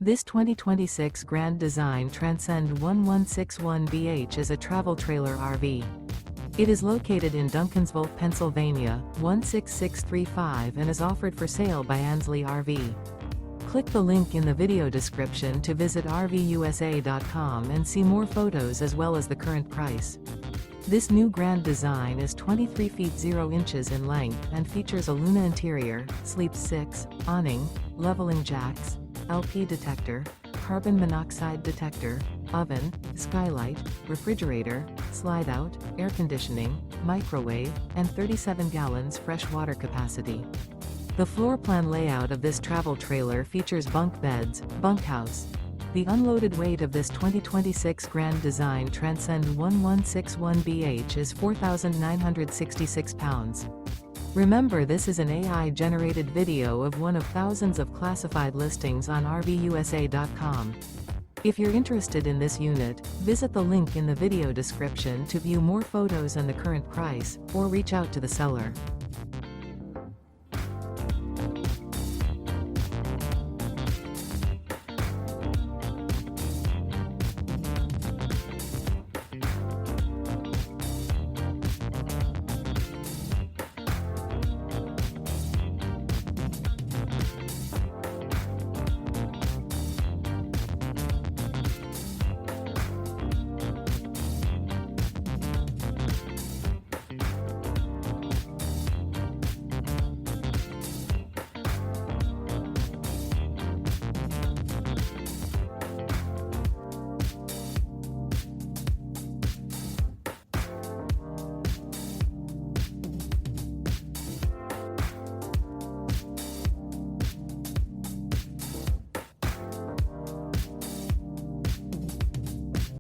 This 2026 Grand Design Transcend 1161BH is a travel trailer RV. It is located in Duncansville, Pennsylvania, 16635 and is offered for sale by Ansley RV. Click the link in the video description to visit RVUSA.com and see more photos as well as the current price. This new Grand Design is 23 feet 0 inches in length and features a Luna interior, sleep 6, awning, leveling jacks, LP detector, carbon monoxide detector, oven, skylight, refrigerator, slide-out, air conditioning, microwave, and 37 gallons fresh water capacity. The floor plan layout of this travel trailer features bunk beds, bunkhouse. The unloaded weight of this 2026 Grand Design Transcend 1161BH is 4,966 pounds. Remember, this is an AI-generated video of one of thousands of classified listings on RVUSA.com. If you're interested in this unit, visit the link in the video description to view more photos and the current price, or reach out to the seller.